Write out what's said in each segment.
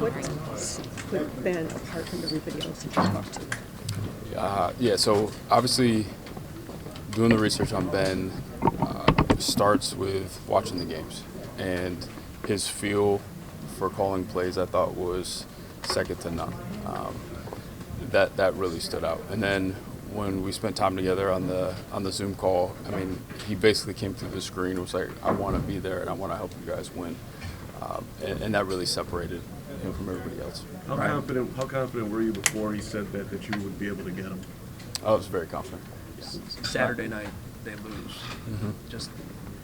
put Ben apart from everybody else that you talked to? Yeah, so obviously doing the research on Ben starts with watching the games. And his feel for calling plays I thought was second to none. That really stood out. And then when we spent time together on the Zoom call, I mean, he basically came through the screen and was like, I want to be there and I want to help you guys win. And that really separated him from everybody else. How confident were you before he said that you would be able to get him? I was very confident. Saturday night, they lose. Just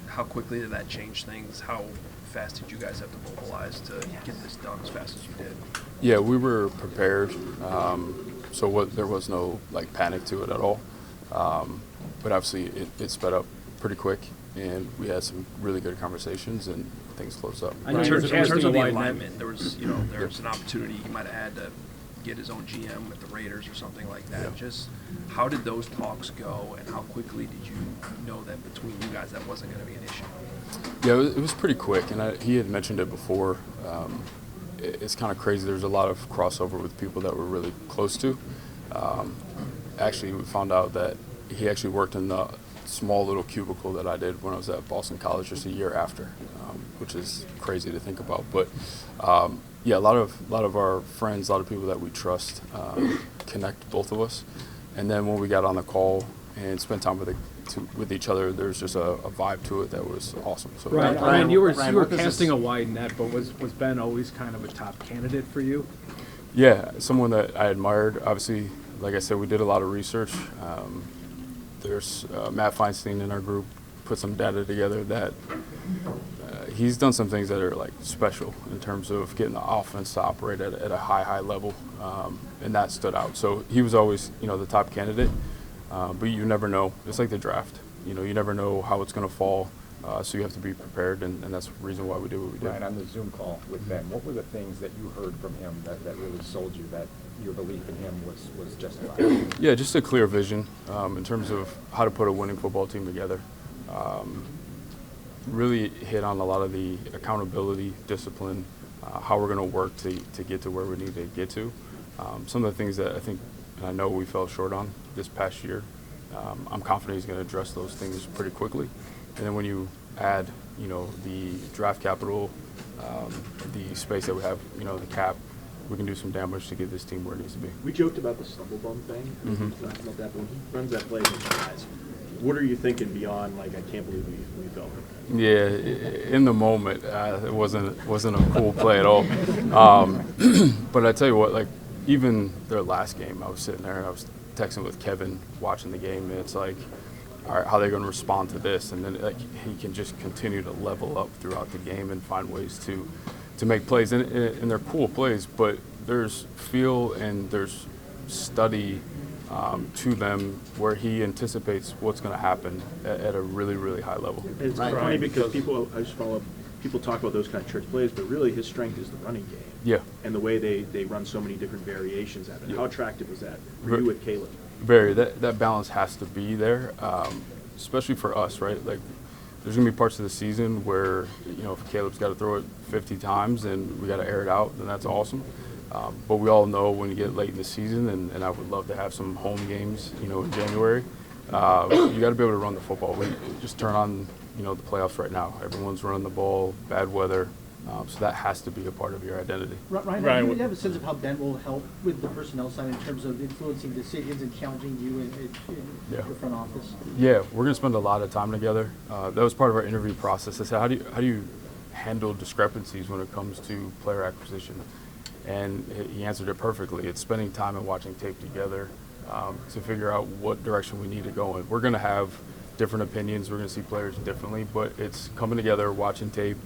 how quickly did that change things? How fast did you guys have to mobilize to get this done as fast as you did? Yeah, we were prepared. So there was no panic to it at all. But obviously it sped up pretty quick, and we had some really good conversations, and things closed up. In terms of the alignment, there was an opportunity he might have had to get his own GM with the Raiders or something like that. Yeah. Just how did those talks go, and how quickly did you know that between you guys that wasn't going to be an issue? Yeah, it was pretty quick, and he had mentioned it before. It's kind of crazy. There's a lot of crossover with people that we're really close to. Actually, we found out that he actually worked in the small little cubicle that I did when I was at Boston College just a year after, which is crazy to think about. But yeah, a lot of our friends, a lot of people that we trust connect both of us. And then when we got on the call and spent time with each other, there's just a vibe to it that was awesome. So Ryan, you were casting a wide net, but was Ben always kind of a top candidate for you? Yeah, someone that I admired. Obviously, like I said, we did a lot of research. There's Matt Feinstein in our group put some data together that he's done some things that are special in terms of getting the offense to operate at a high level, and that stood out. So he was always the top candidate, but you never know. It's like the draft. You never know how it's going to fall, so you have to be prepared, and that's the reason why we did what we did. Ryan, on the Zoom call with Ben, what were the things that you heard from him that really sold you that your belief in him was justified? Yeah, just a clear vision in terms of how to put a winning football team together. Really hit on a lot of the accountability, discipline, how we're going to work to get to where we need to get to. Some of the things that I think and I know we fell short on this past year, I'm confident he's going to address those things pretty quickly. And then when you add, the draft capital, the space that we have, the cap, we can do some damage to get this team where it needs to be. We joked about the stumble bump thing, talked about that, but when he runs that play with his eyes, what are you thinking beyond, I can't believe we fell for that? Yeah, in the moment, it wasn't a cool play at all. But I tell you what, even their last game, I was sitting there, I was texting with Kevin, watching the game, and it's like, all right, how are they going to respond to this? And then he can just continue to level up throughout the game and find ways to make plays. And they're cool plays, but there's feel and there's study to them where he anticipates what's going to happen at a really, really high level. It's funny because people talk about those kind of trick plays, but really his strength is the running game. Yeah. And the way they run so many different variations at it. Yeah. How attractive was that for you with Caleb? Very. That balance has to be there, especially for us, right? There's going to be parts of the season where, if Caleb's got to throw it 50 times and we got to air it out, then that's awesome. But we all know when you get late in the season, and I would love to have some home games, in January, you got to be able to run the football. We just turn on, the playoffs right now. Everyone's running the ball, bad weather. So that has to be a part of your identity. Ryan, do you have a sense of how Ben will help with the personnel side in terms of influencing decisions and challenging you in your front office? Yeah, we're going to spend a lot of time together. That was part of our interview process. I said, how do you handle discrepancies when it comes to player acquisition? And he answered it perfectly. It's spending time and watching tape together to figure out what direction we need to go in. We're going to have different opinions. We're going to see players differently, but it's coming together, watching tape,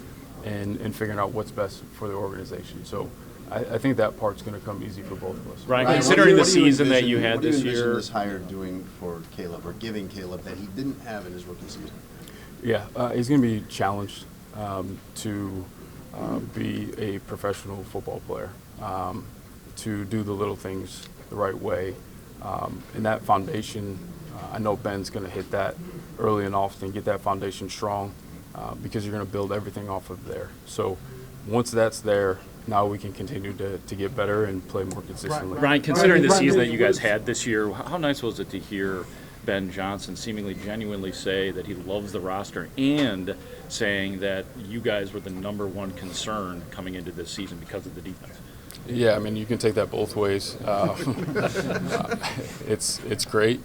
and figuring out what's best for the organization. So I think that part's going to come easy for both of us. Ryan, considering the season that you had this year. What do you envision this hire doing for Caleb, or giving Caleb, that he didn't have in his rookie season? Yeah, he's going to be challenged to be a professional football player, to do the little things the right way. And that foundation, I know Ben's going to hit that early and often, get that foundation strong, because you're going to build everything off of there. So once that's there, now we can continue to get better and play more consistently. Ryan, considering the season that you guys had this year, how nice was it to hear Ben Johnson seemingly genuinely say that he loves the roster and saying that you guys were the #1 concern coming into this season because of the defense? Yeah, I mean, you can take that both ways. It's great.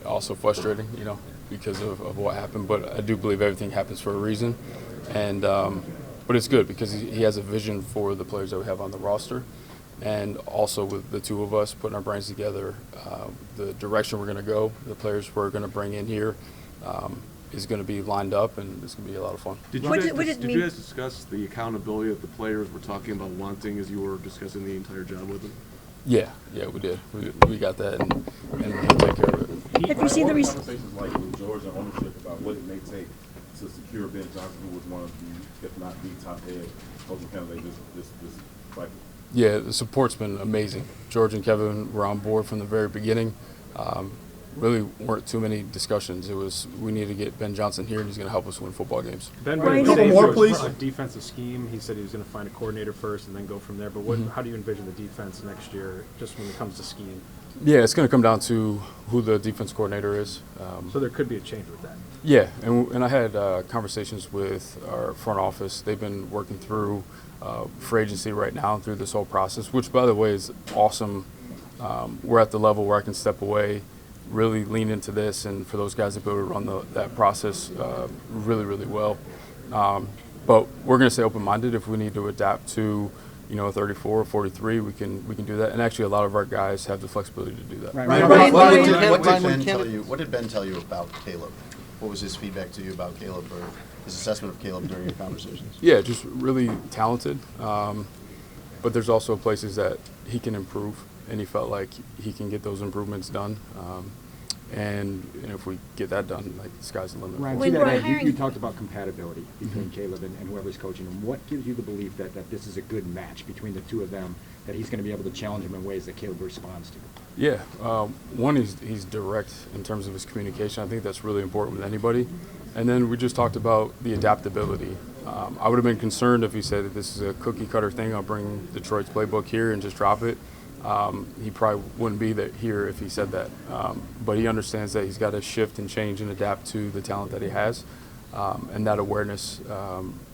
Also frustrating, you know, because of what happened. But I do believe everything happens for a reason. And but it's good because he has a vision for the players that we have on the roster. And also with the two of us putting our brains together, the direction we're going to go, the players we're going to bring in here is going to be lined up, and it's going to be a lot of fun. Did you guys discuss the accountability that the players were talking about wanting as you were discussing the entire job with them? Yeah, we did. We got that, and he'll take care of it. Have you seen the conversations like with George and ownership about what it may take to secure Ben Johnson, who was one of the, if not the top head coaching candidate this cycle? Yeah, the support's been amazing. George and Kevin were on board from the very beginning. Really weren't too many discussions. It was we need to get Ben Johnson here, and he's going to help us win football games. Ben, Ryan, couple more, please. Defensive scheme. He said he was going to find a coordinator first and then go from there. But how do you envision the defense next year, just when it comes to scheme? Yeah, it's going to come down to who the defense coordinator is. So there could be a change with that. Yeah, and I had conversations with our front office. They've been working through free agency right now through this whole process, which, by the way, is awesome. We're at the level where I can step away, really lean into this, and for those guys to be able to run that process really, really well. But we're going to stay open-minded. If we need to adapt to, you know, 34 or 43, we can do that. And actually, a lot of our guys have the flexibility to do that. What did Ben tell you about Caleb? What was his feedback to you about Caleb, or his assessment of Caleb during your conversations? Yeah, just really talented. But there's also places that he can improve, and he felt like he can get those improvements done. And if we get that done, like, the sky's the limit. Ryan, to that end, you talked about compatibility between Caleb and whoever's coaching him. What gives you the belief that this is a good match between the two of them, that he's going to be able to challenge him in ways that Caleb responds to? Yeah, one, he's direct in terms of his communication. I think that's really important with anybody. And then we just talked about the adaptability. I would have been concerned if he said that this is a cookie-cutter thing. I'll bring Detroit's playbook here and just drop it. He probably wouldn't be here if he said that. But he understands that he's got to shift and change and adapt to the talent that he has. And that awareness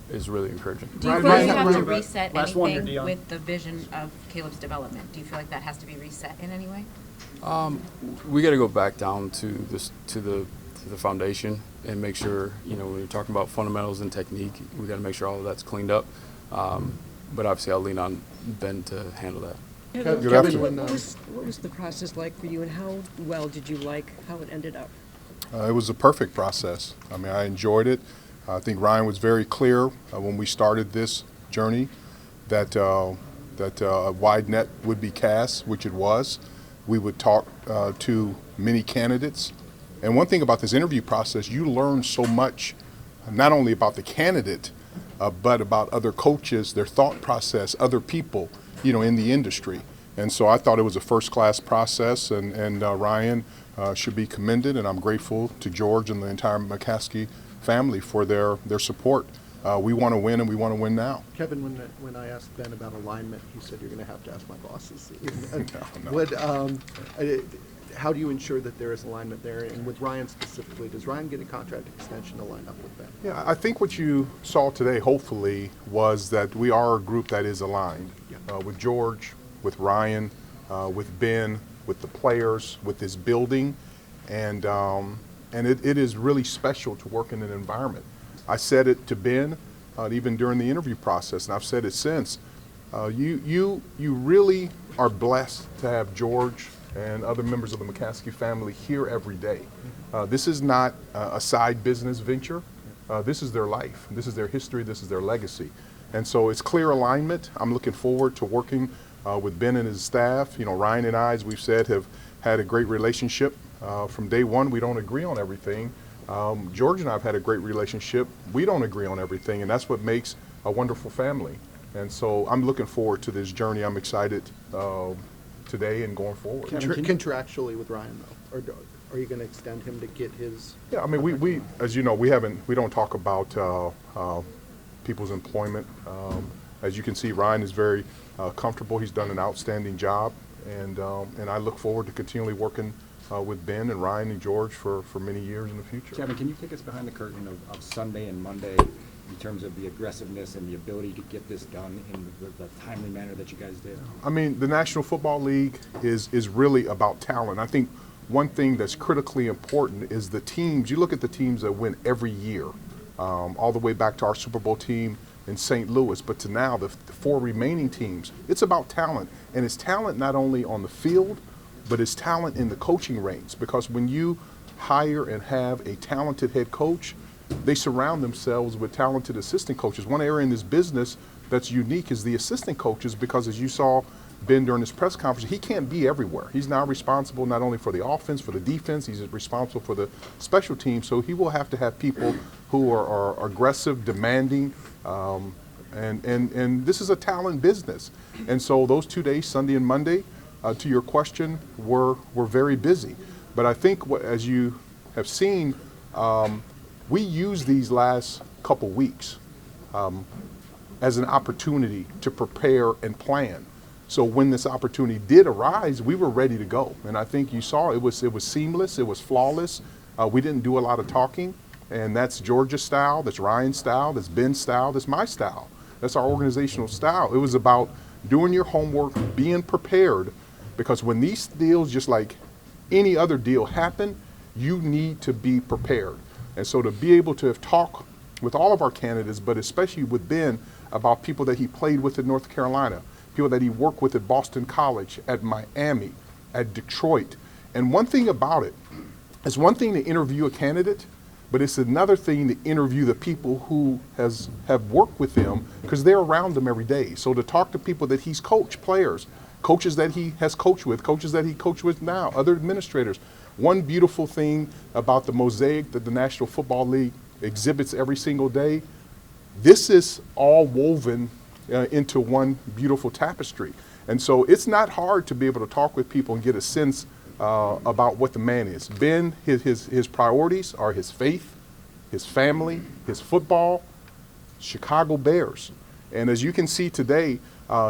is really encouraging. Do you feel like you have to reset anything with the vision of Caleb's development? Do you feel like that has to be reset in any way? We got to go back down to the foundation and make sure, you know, when you're talking about fundamentals and technique, we got to make sure all of that's cleaned up. But obviously, I'll lean on Ben to handle that. Kevin, what was the process like for you, and how well did you like how it ended up? It was a perfect process. I mean, I enjoyed it. I think Ryan was very clear when we started this journey that a wide net would be cast, which it was. We would talk to many candidates. And one thing about this interview process, you learn so much, not only about the candidate, but about other coaches, their thought process, other people, you know, in the industry. And so I thought it was a first-class process, and Ryan should be commended, and I'm grateful to George and the entire McCaskey family for their support. We want to win, and we want to win now. Kevin, when I asked Ben about alignment, he said you're going to have to ask my bosses. No. How do you ensure that there is alignment there? And with Ryan specifically, does Ryan get a contract extension to line up with Ben? Yeah, I think what you saw today, hopefully, was that we are a group that is aligned with George, with Ryan, with Ben, with the players, with this building, and it is really special to work in an environment. I said it to Ben even during the interview process, and I've said it since. You really are blessed to have George and other members of the McCaskey family here every day. This is not a side business venture. This is their life. This is their history. This is their legacy. And so it's clear alignment. I'm looking forward to working with Ben and his staff. You know, Ryan and I, as we've said, have had a great relationship. From day one, we don't agree on everything. George and I have had a great relationship. We don't agree on everything, and that's what makes a wonderful family. And so I'm looking forward to this journey. I'm excited today and going forward. Contractually with Ryan, though, or are you going to extend him to get his? Yeah, I mean, we as you know, we don't talk about people's employment. As you can see, Ryan is very comfortable. He's done an outstanding job, and I look forward to continually working with Ben and Ryan and George for many years in the future. Kevin, can you take us behind the curtain of Sunday and Monday in terms of the aggressiveness and the ability to get this done in the timely manner that you guys did? I mean, the National Football League is really about talent. I think one thing that's critically important is the teams. You look at the teams that win every year, all the way back to our Super Bowl team in St. Louis, but to now the 4 remaining teams. It's about talent, and it's talent not only on the field, but it's talent in the coaching ranks, because when you hire and have a talented head coach, they surround themselves with talented assistant coaches. One area in this business that's unique is the assistant coaches, because as you saw Ben during his press conference, he can't be everywhere. He's now responsible not only for the offense, for the defense, he's responsible for the special teams, so he will have to have people who are aggressive, demanding, and this is a talent business. And so those 2 days, Sunday and Monday, to your question, were very busy. But I think as you have seen, we use these last couple weeks as an opportunity to prepare and plan. So when this opportunity did arise, we were ready to go. And I think you saw it was seamless, it was flawless. We didn't do a lot of talking, and that's Georgia's style, that's Ryan's style, that's Ben's style, that's my style. That's our organizational style. It was about doing your homework, being prepared, because when these deals, just like any other deal, happen, you need to be prepared. And so to be able to have talked with all of our candidates, but especially with Ben, about people that he played with in North Carolina, people that he worked with at Boston College, at Miami, at Detroit. And one thing about it, it's one thing to interview a candidate, but it's another thing to interview the people who have worked with him, because they're around them every day. So to talk to people that he's coached, players, coaches that he has coached with, coaches that he coached with now, other administrators. One beautiful thing about the mosaic that the National Football League exhibits every single day, this is all woven into one beautiful tapestry. And so it's not hard to be able to talk with people and get a sense about what the man is. Ben, his priorities are his faith, his family, his football, Chicago Bears. And as you can see today,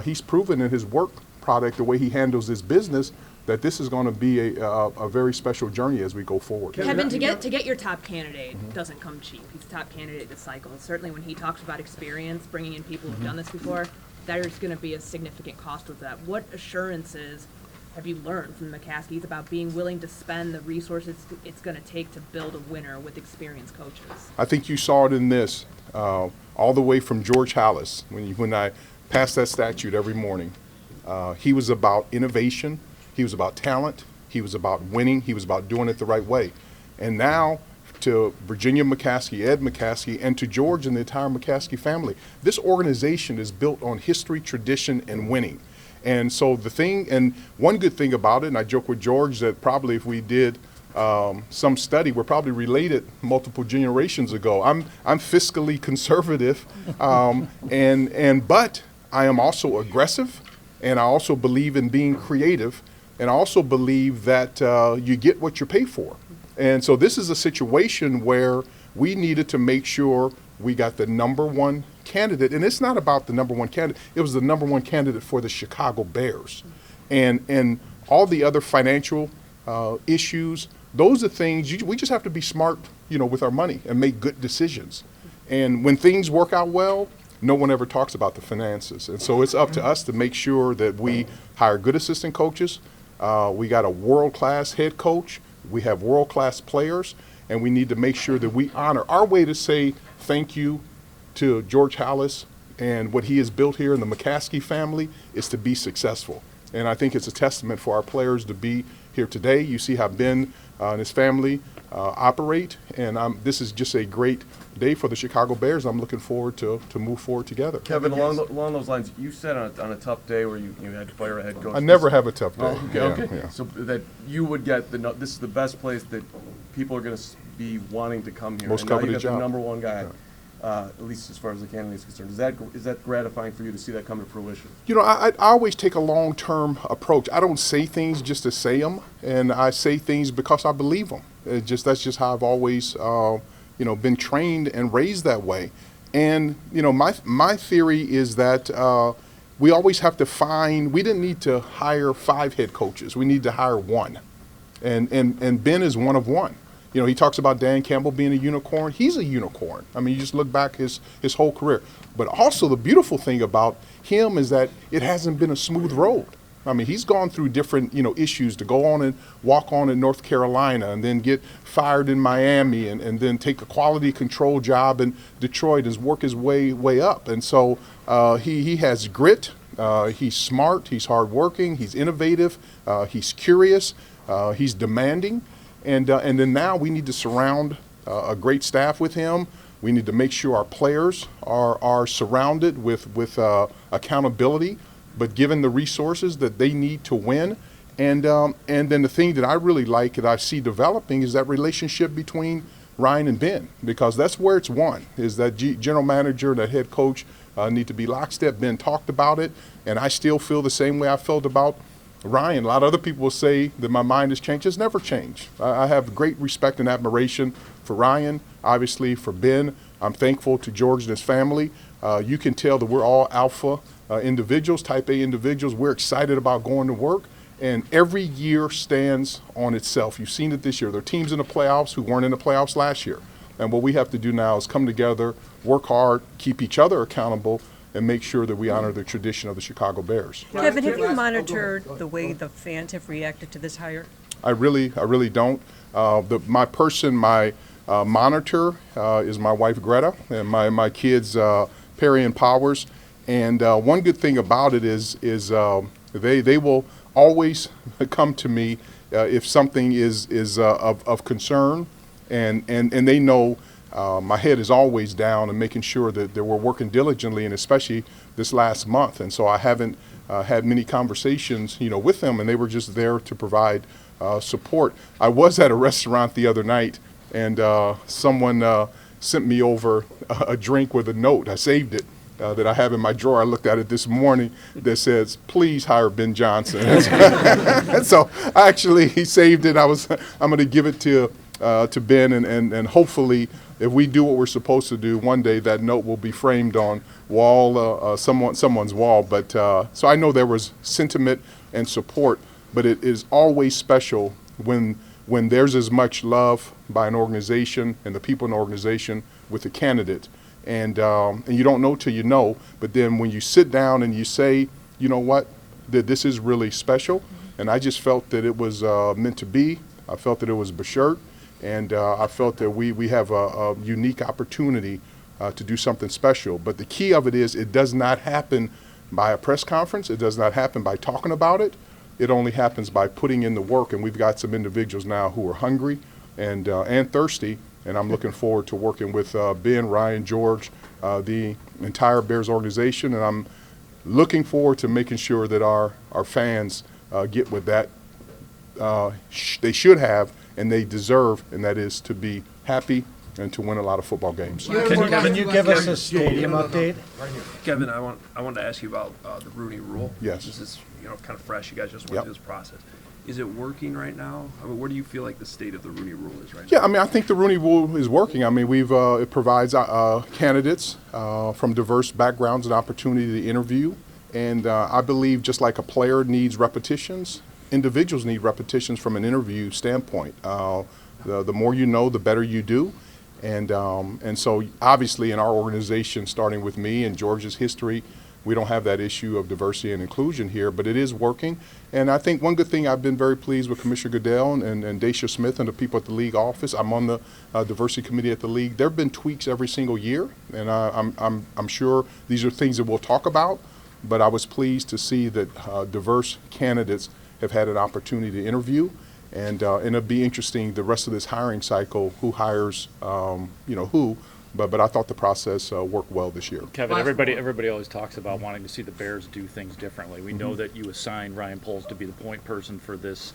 he's proven in his work product, the way he handles his business, that this is going to be a very special journey as we go forward. Kevin, to get your top candidate doesn't come cheap. He's a top candidate this cycle. Certainly when he talks about experience, bringing in people who've done this before, there's going to be a significant cost with that. What assurances have you learned from the McCaskies about being willing to spend the resources it's going to take to build a winner with experienced coaches? I think you saw it in this, all the way from George Halas, when I passed that statute every morning. He was about innovation, he was about talent, he was about winning, he was about doing it the right way. And now to Virginia McCaskey, Ed McCaskey, and to George and the entire McCaskey family, this organization is built on history, tradition, and winning. And so the thing, and one good thing about it, and I joke with George that probably if we did some study, we're probably related multiple generations ago. I'm fiscally conservative, but I am also aggressive, and I also believe in being creative, and I also believe that you get what you pay for. And so this is a situation where we needed to make sure we got the number one candidate, and it's not about the number one candidate, it was the number one candidate for the Chicago Bears. And all the other financial issues, those are things, we just have to be smart, with our money and make good decisions. And when things work out well, no one ever talks about the finances. And so it's up to us to make sure that we hire good assistant coaches. We got a world-class head coach. We have world-class players. And we need to make sure that we honor our way to say thank you to George Halas and what he has built here in the McCaskey family is to be successful. And I think it's a testament for our players to be here today. You see how Ben and his family operate. And this is just a great day for the Chicago Bears. I'm looking forward to move forward together. Kevin, along those lines, you said on a tough day where you had to fire a head coach. I never have a tough day. Oh, okay. Yeah. So that you would get this is the best place that people are going to be wanting to come here. Most and now you coveted got job. the number one guy, at least as far as the candidate is concerned. Is that gratifying for you to see that come to fruition? I always take a long-term approach. I don't say things just to say them, and I say things because I believe them. That's just how I've always been trained and raised that way. And, you know, my theory is that we always have to find, we didn't need to hire 5 head coaches. We need to hire 1. And Ben is one of one. You know, he talks about Dan Campbell being a unicorn. He's a unicorn. I mean, you just look back his whole career. But also the beautiful thing about him is that it hasn't been a smooth road. I mean, he's gone through different, you know, issues to go on and walk on in North Carolina and then get fired in Miami and then take a quality control job in Detroit and work his way up. And so he has grit. He's smart. He's hardworking. He's innovative. He's curious. He's demanding. And then now we need to surround a great staff with him. We need to make sure our players are surrounded with accountability, but given the resources that they need to win. And then the thing that I really like that I see developing is that relationship between Ryan and Ben, because that's where it's won, is that general manager and that head coach need to be lockstep. Ben talked about it, and I still feel the same way I felt about Ryan. A lot of other people will say that my mind has changed. It's never changed. I have great respect and admiration for Ryan, obviously for Ben. I'm thankful to George and his family. You can tell that we're all alpha individuals, type A individuals. We're excited about going to work, and every year stands on itself. You've seen it this year. There are teams in the playoffs who weren't in the playoffs last year. And what we have to do now is come together, work hard, keep each other accountable, and make sure that we honor the tradition of the Chicago Bears. Kevin, have you monitored the way the fans have reacted to this hire? I really don't. My monitor is my wife Greta and my kids Perry and Powers. And one good thing about it is they will always come to me if something is of concern, and they know. My head is always down and making sure that we're working diligently, and especially this last month. And so I haven't had many conversations, you know, with them, and they were just there to provide support. I was at a restaurant the other night, and someone sent me over a drink with a note. I saved it. That I have in my drawer. I looked at it this morning that says, "Please hire Ben Johnson." And so I actually saved it. I'm going to give it to Ben, and hopefully, if we do what we're supposed to do, one day that note will be framed on someone's wall. But so I know there was sentiment and support, but it is always special when there's as much love by an organization and the people in the organization with the candidate. And you don't know till you know, but then when you sit down and you say, you know what, that this is really special, and I just felt that it was meant to be. I felt that it was Bashert, and I felt that we have a unique opportunity to do something special. But the key of it is it does not happen by a press conference. It does not happen by talking about it. It only happens by putting in the work, and we've got some individuals now who are hungry and thirsty. And I'm looking forward to working with Ben, Ryan, George, the entire Bears organization. And I'm looking forward to making sure that our fans get what that they should have and they deserve, and that is to be happy and to win a lot of football games. Can you give us a stadium update? Kevin, I wanted to ask you about the Rooney Rule. Yes. This is kind of fresh. You guys just went through this process. Is it working right now? I mean, where do you feel like the state of the Rooney Rule is right now? Yeah, I mean, I think the Rooney Rule is working. I mean, it provides candidates from diverse backgrounds an opportunity to interview. And I believe just like a player needs repetitions, individuals need repetitions from an interview standpoint. The more you know, the better you do. And so obviously in our organization, starting with me and George's history, we don't have that issue of diversity and inclusion here, but it is working. And I think one good thing, I've been very pleased with Commissioner Goodell and Dacia Smith and the people at the league office. I'm on the diversity committee at the league. There have been tweaks every single year, and I'm sure these are things that we'll talk about, but I was pleased to see that diverse candidates have had an opportunity to interview. And it'll be interesting the rest of this hiring cycle, who hires, who. But I thought the process worked well this year. Kevin, everybody always talks about wanting to see the Bears do things differently. We know that you assigned Ryan Poles to be the point person for this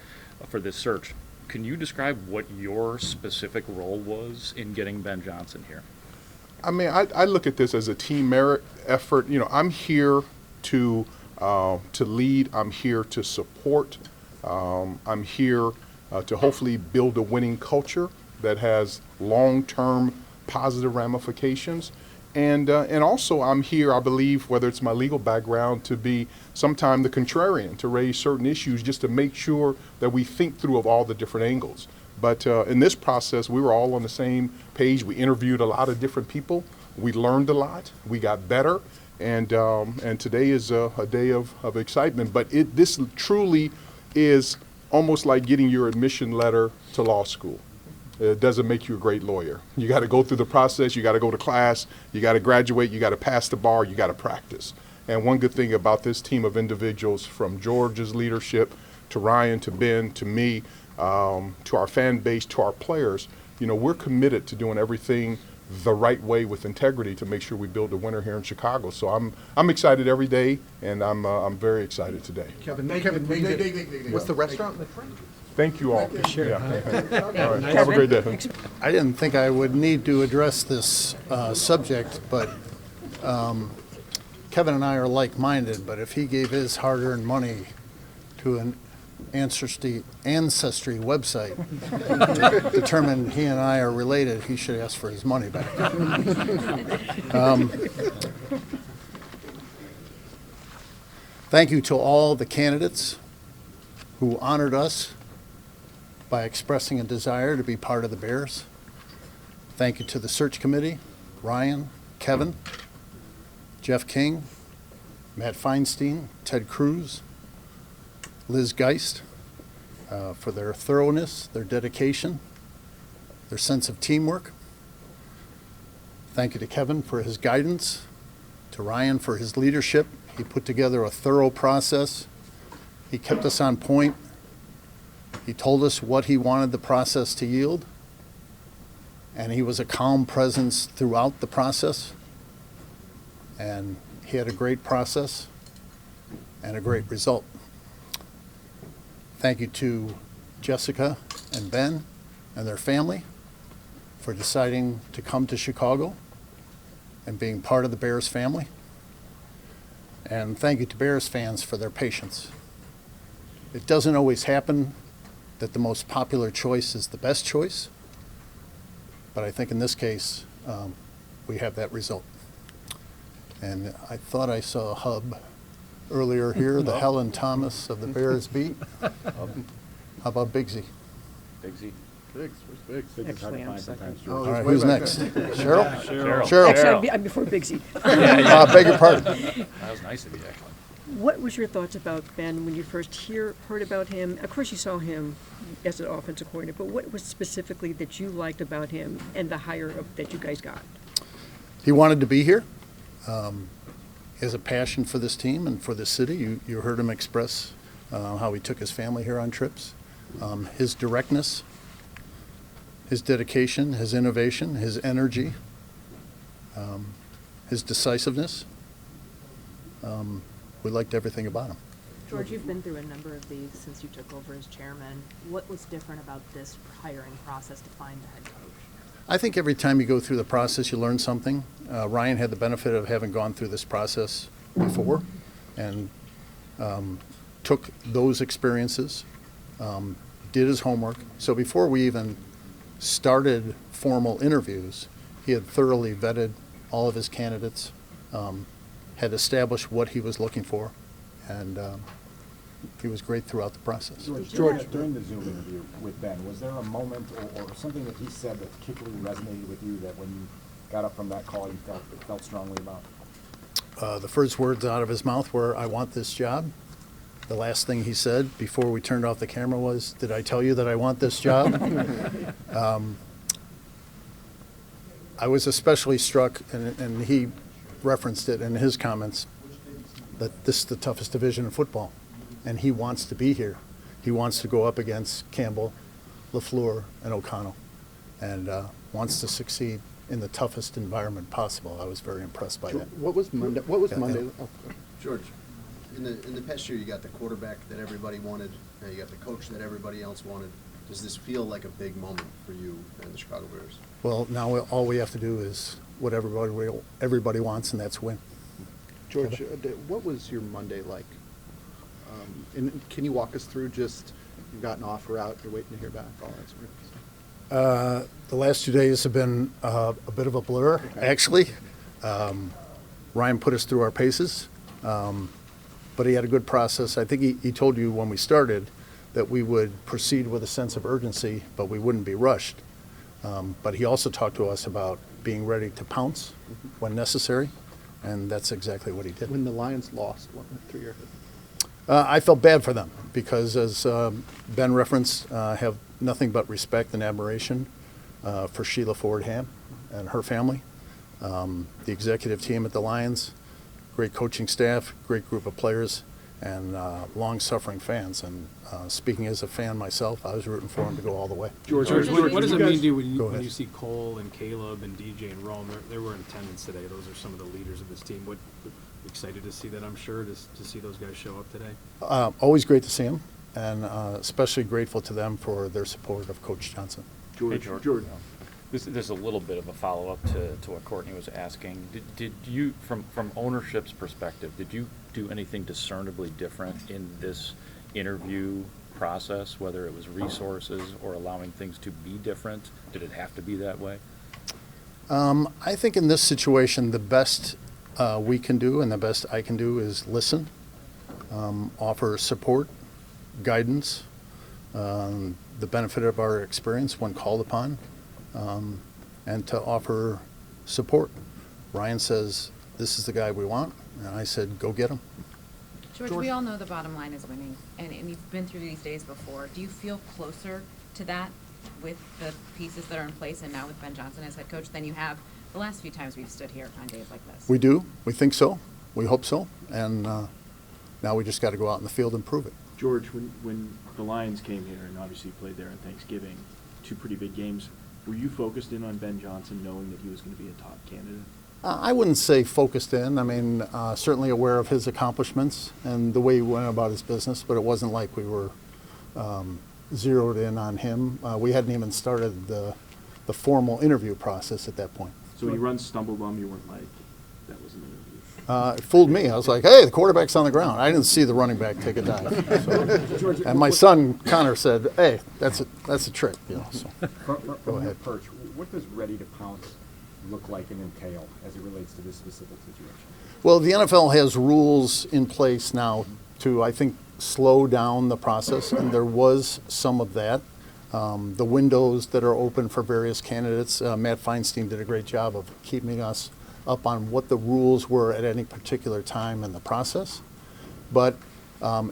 search. Can you describe what your specific role was in getting Ben Johnson here? I mean, I look at this as a team merit effort. You know, I'm here to lead. I'm here to support. I'm here to hopefully build a winning culture that has long-term positive ramifications. And also I'm here, I believe, whether it's my legal background, to be sometime the contrarian, to raise certain issues just to make sure that we think through of all the different angles. But in this process, we were all on the same page. We interviewed a lot of different people. We learned a lot. We got better. And today is a day of excitement. But this truly is almost like getting your admission letter to law school. It doesn't make you a great lawyer. You got to go through the process. You got to go to class. You got to graduate. You got to pass the bar. You got to practice. And one good thing about this team of individuals, from George's leadership to Ryan to Ben to me, to our fan base, to our players, we're committed to doing everything the right way with integrity to make sure we build a winner here in Chicago. So I'm excited every day, and I'm very excited today. Kevin, what's the restaurant in the front? Thank you all. Sure. Yeah. All right. Have a great day. I didn't think I would need to address this subject, but Kevin and I are like-minded, but if he gave his hard-earned money to an ancestry website to determine he and I are related, he should ask for his money back. Thank you to all the candidates who honored us by expressing a desire to be part of the Bears. Thank you to the search committee, Ryan, Kevin, Jeff King, Matt Feinstein, Ted Cruz, Liz Geist, for their thoroughness, their dedication, their sense of teamwork. Thank you to Kevin for his guidance, to Ryan for his leadership. He put together a thorough process. He kept us on point. He told us what he wanted the process to yield, and he was a calm presence throughout the process. And he had a great process and a great result. Thank you to Jessica and Ben and their family for deciding to come to Chicago and being part of the Bears family. And thank you to Bears fans for their patience. It doesn't always happen that the most popular choice is the best choice, but I think in this case, we have that result. And I thought I saw a hub earlier here, the Helen Thomas of the Bears beat. How about Bigsy? Biggsy. Biggs, where's Biggs? Actually, I'm second. All right, who's next? Cheryl? Cheryl. Actually, I'm before Bigsy. Beg your pardon. That was nice of you, actually. What was your thoughts about Ben when you first heard about him? Of course, you saw him as an offensive coordinator, but what was specifically that you liked about him and the hire that you guys got? He wanted to be here. He has a passion for this team and for this city. You heard him express how he took his family here on trips. His directness, his dedication, his innovation, his energy, his decisiveness. We liked everything about him. George, you've been through a number of these since you took over as chairman. What was different about this hiring process to find the head coach? I think every time you go through the process, you learn something. Ryan had the benefit of having gone through this process before and took those experiences, did his homework. So before we even started formal interviews, he had thoroughly vetted all of his candidates, had established what he was looking for, and he was great throughout the process. George, during the Zoom interview with Ben, was there a moment or something that he said that particularly resonated with you that when you got up from that call you felt strongly about? The first words out of his mouth were, "I want this job." The last thing he said before we turned off the camera was, "Did I tell you that I want this job?" I was especially struck, and he referenced it in his comments, that this is the toughest division in football, and he wants to be here. He wants to go up against Campbell, LaFleur, and O'Connell, and wants to succeed in the toughest environment possible. I was very impressed by that. What was Monday? What was Monday? Oh. George, in the past year, you got the quarterback that everybody wanted, and you got the coach that everybody else wanted. Does this feel like a big moment for you and the Chicago Bears? Well, now all we have to do is what everybody wants, and that's win. George, what was your Monday like? And can you walk us through just, you've got an offer out, you're waiting to hear back, all that sort of stuff? The last 2 days have been a bit of a blur, actually. Ryan put us through our paces, but he had a good process. I think he told you when we started that we would proceed with a sense of urgency, but we wouldn't be rushed. But he also talked to us about being ready to pounce when necessary, and that's exactly what he did. When the Lions lost, what went through your head? I felt bad for them because, as Ben referenced, I have nothing but respect and admiration for Sheila Ford-Ham and her family, the executive team at the Lions, great coaching staff, great group of players, and long-suffering fans. And speaking as a fan myself, I was rooting for them to go all the way. George, what does it mean to you Go when ahead. you see Cole and Caleb and DJ and Rome? They were in attendance today. Those are some of the leaders of this team. What excited to see that, I'm sure, to see those guys show up today. Always great to see them, and especially grateful to them for their support of Coach Johnson. Hey, George. This is a little bit of a follow-up to what Courtney was asking. Did you, from ownership's perspective, did you do anything discernibly different in this interview process, whether it was resources or allowing things to be different? Did it have to be that way? I think in this situation, the best we can do and the best I can do is listen, offer support, guidance, the benefit of our experience when called upon, and to offer support. Ryan says, this is the guy we want, and I said, go get him. George, we all know the bottom line is winning, and you've been through these days before. Do you feel closer to that with the pieces that are in place and now with Ben Johnson as head coach than you have the last few times we've stood here on days like this? We do. We think so. We hope so. And now we just got to go out in the field and prove it. George, when the Lions came here and obviously played there on Thanksgiving, 2 pretty big games, were you focused in on Ben Johnson knowing that he was going to be a top candidate? I wouldn't say focused in. I mean, certainly aware of his accomplishments and the way he went about his business, but it wasn't like we were zeroed in on him. We hadn't even started the formal interview process at that point. So when he runs Stumblebum, you weren't like, that was an interview? It fooled me. I was like, hey, the quarterback's on the ground. I didn't see the running back take a dive. So. And my son, Connor, said, hey, that's a trick. You know, so. Go ahead. Perch, what does ready to pounce look like and entail as it relates to this specific situation? Well, the NFL has rules in place now to, I think, slow down the process, and there was some of that. The windows that are open for various candidates, Matt Feinstein did a great job of keeping us up on what the rules were at any particular time in the process. But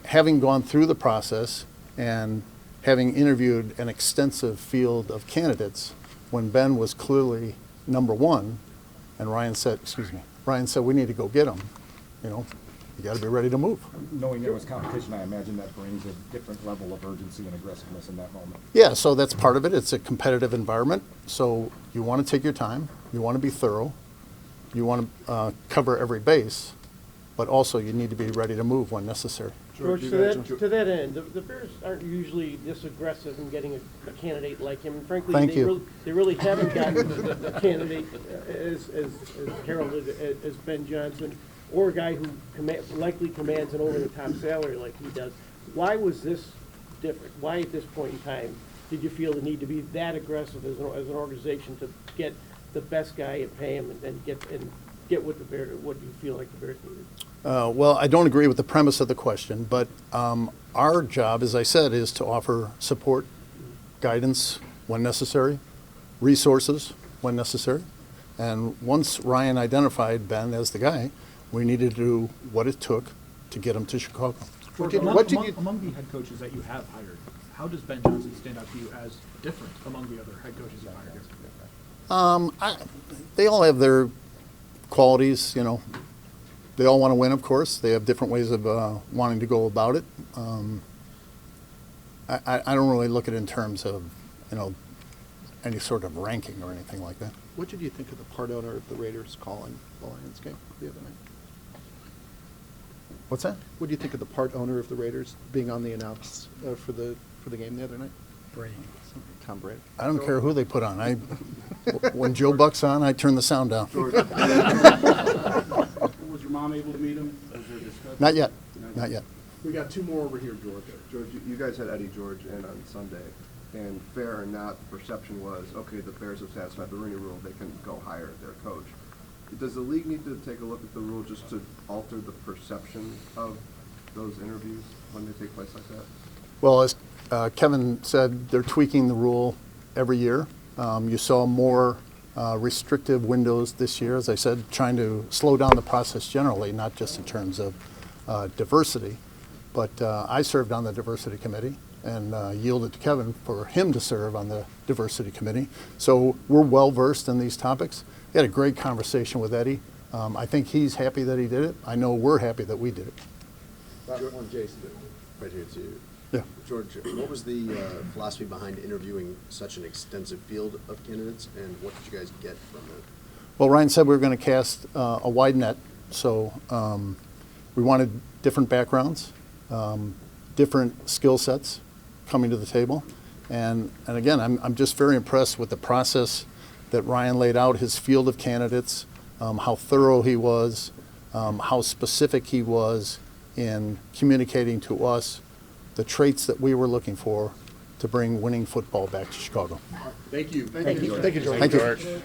having gone through the process and having interviewed an extensive field of candidates, when Ben was clearly number one, and Ryan said, we need to go get him, you know, you got to be ready to move. Knowing there was competition, I imagine that brings a different level of urgency and aggressiveness in that moment. Yeah, so that's part of it. It's a competitive environment, so you want to take your time, you want to be thorough, you want to cover every base, but also you need to be ready to move when necessary. George, to that end, the Bears aren't usually this aggressive in getting a candidate like him. And frankly, they really haven't gotten a candidate as heralded as Ben Johnson, or a guy who likely commands an over-the-top salary like he does. Why was this different? Why at this point in time did you feel the need to be that aggressive as an organization to get the best guy and pay him and get what the Bears, what you feel like the Bears needed? Well, I don't agree with the premise of the question, but our job, as I said, is to offer support, guidance when necessary, resources when necessary. And once Ryan identified Ben as the guy, we needed to do what it took to get him to Chicago. Among the head coaches that you have hired, how does Ben Johnson stand out to you as different among the other head coaches you've hired? They all have their qualities, you know. They all want to win, of course. They have different ways of wanting to go about it. I don't really look at it in terms of, you know, any sort of ranking or anything like that. What did you think of the part owner of the Raiders calling the Lions game the other night? What's that? What do you think of the part owner of the Raiders being on the announce for the game the other night? Brady. Tom Brady. I don't care who they put on. When Joe Buck's on, I turn the sound down. Was your mom able to meet him? Was there discussion? Not yet. Not yet. We got 2 more over here, George. George, you guys had Eddie George in on Sunday, and fair or not, the perception was, okay, the Bears have satisfied the Rooney Rule, they can go hire their coach. does the league need to take a look at the rule just to alter the perception of those interviews when they take place like that? Well, as Kevin said, they're tweaking the rule every year. You saw more restrictive windows this year, as I said, trying to slow down the process generally, not just in terms of diversity. But I served on the diversity committee and yielded to Kevin for him to serve on the diversity committee. So we're well versed in these topics. We had a great conversation with Eddie. I think he's happy that he did it. I know we're happy that we did it. Last one, Jason. Right here to you. Yeah. George, what was the philosophy behind interviewing such an extensive field of candidates, and what did you guys get from it? Well, Ryan said we were going to cast a wide net, so we wanted different backgrounds, different skill sets coming to the table. And again, I'm just very impressed with the process that Ryan laid out, his field of candidates, how thorough he was, how specific he was in communicating to us the traits that we were looking for to bring winning football back to Chicago. Thank you. Thank you. Thank you, George. Thank you.